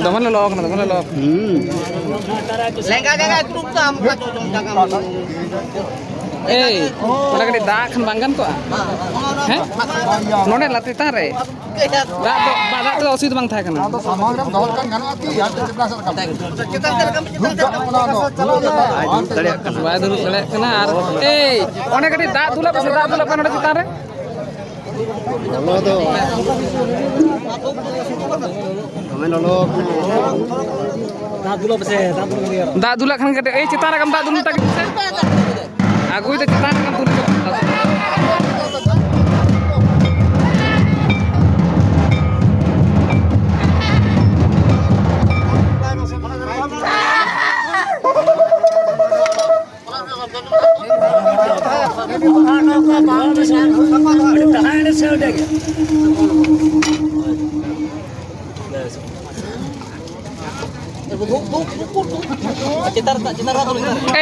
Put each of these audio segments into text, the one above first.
Dama lo lok, dama lo lok. Lengkap truk tam mana kali dak kan banggan kok? Heh? None latih tare. Dak tuh osi bang tha kana. Wah dulu selek kana ar. One kali dak dulu kan ode tare. Lolo tuh. Kamen lolo. Dak dulu kan kade citara kam dak dulu tak bisa. Aku itu citara kan dulu.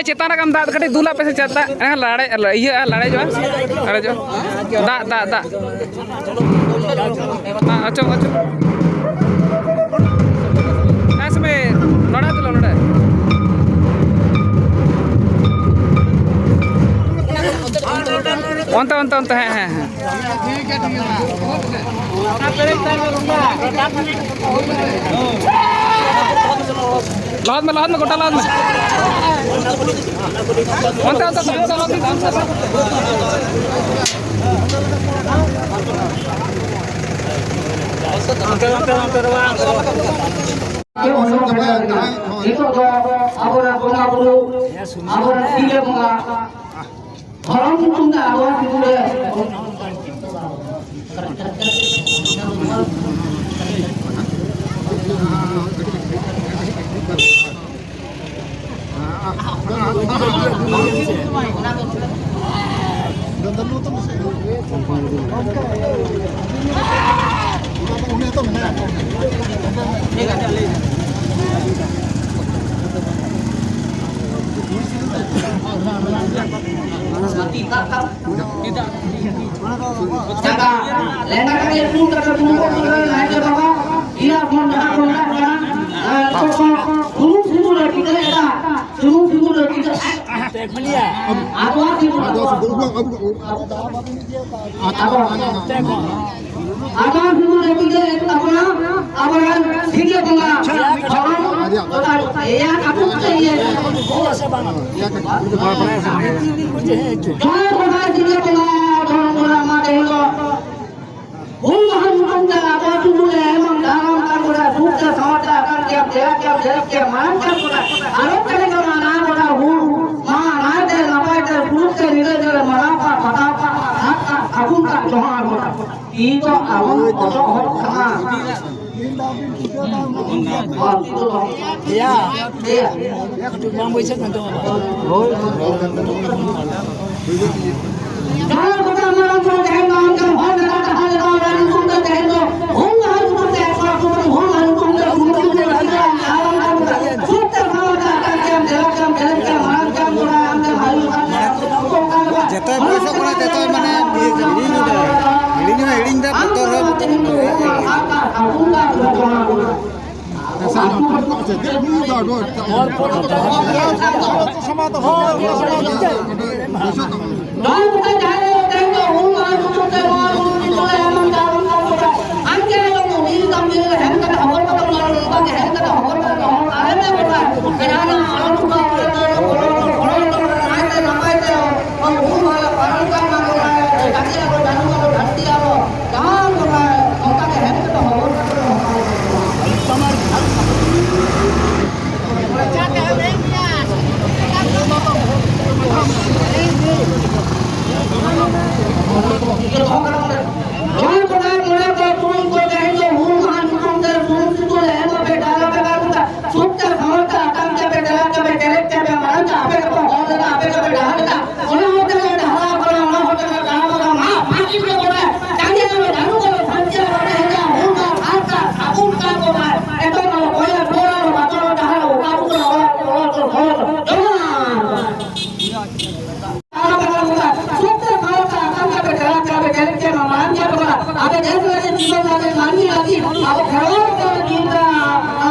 Cetana kam dak kade dula pese ceta lade iya lade jo dak acho asme noda tulo noda onta he लाद में गोटा लाद में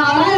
Ada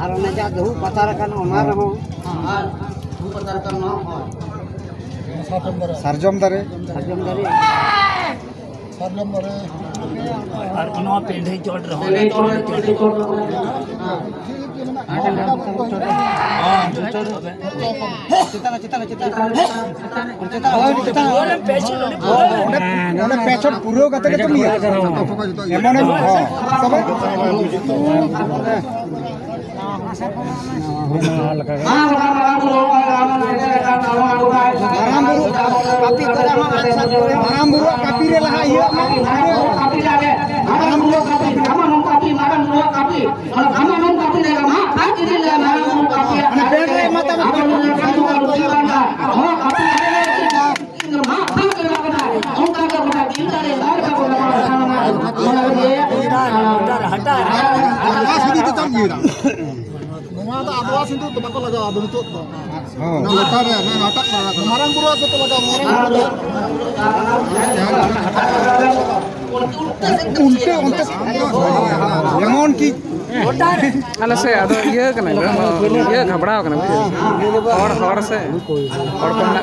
আর অনেক যা দেহু পাতার কান ওনার হো সারজম দারে আর কোন পেন্ডে চড় রহ পেছন পুরো কথা তুমি এমন সবাই kapi re laha iya kapi jale maram buru kapi kaman kapi maram buru kapi और kaman kapi le ma kapi le maram kapi ana पेड़ रे माता में हो कापी मा कापी ले बना उनका का बना दिल रे लाल का बना हटा आवाज सुनी तो तम gira नवा तो आवाज सुन तो बको लगा अब तो हां लगा रे मैं नाटक मारम बुरा तो लगा उल्टे उल्टे लेमन की अले से अदो ये कना ये घबराव कना हड़ से हड़ को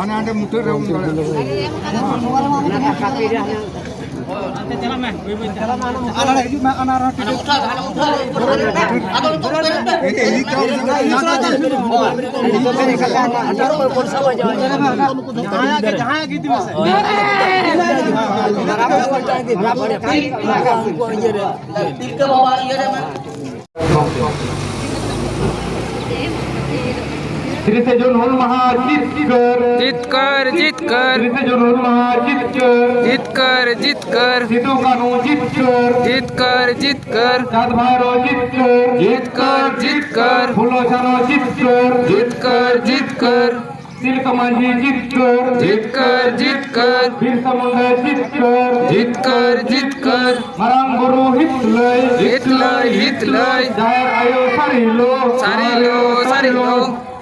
ana ande muter re ana hiju ma ana ra ini तिरसे जो नूर महा जीत कर तिरसे जो नूर महा जीत कर सिद्धू कानू जीत कर चाँद भाईरो जीत कर फूलो छानो जीत कर तिलक मांझी जीत कर बिरसा मुंडा जीत कर मरांग गुरु हित लय जायर आयो सारी लो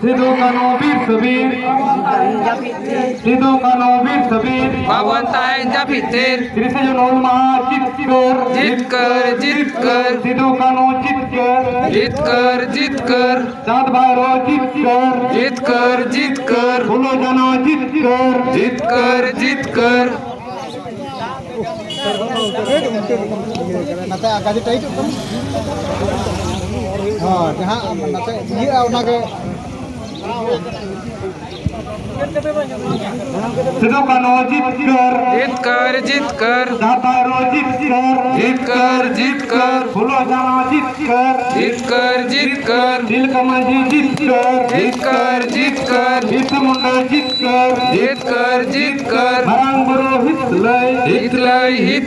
सिद्धू कानू वीर सबीर बावन ताई जापितेर तिरसे जो नूर महा जीत कर सिद्धू कानू जीत कर चाँद भाईरो जीत कर फूलो जानो जीत कर nate agak tight ha jaha nate iya onage Sidhu कानू जीत कर चाँद भाईरो जीत कर फूलो जानो जीत कर तिलक मांझी जीत कर बिरसा मुंडा जीत कर मरांग गुरु हित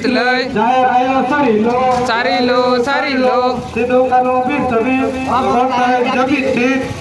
लय जायर आयो सारी लो सिद्धू कानू वीर सबीर जबीत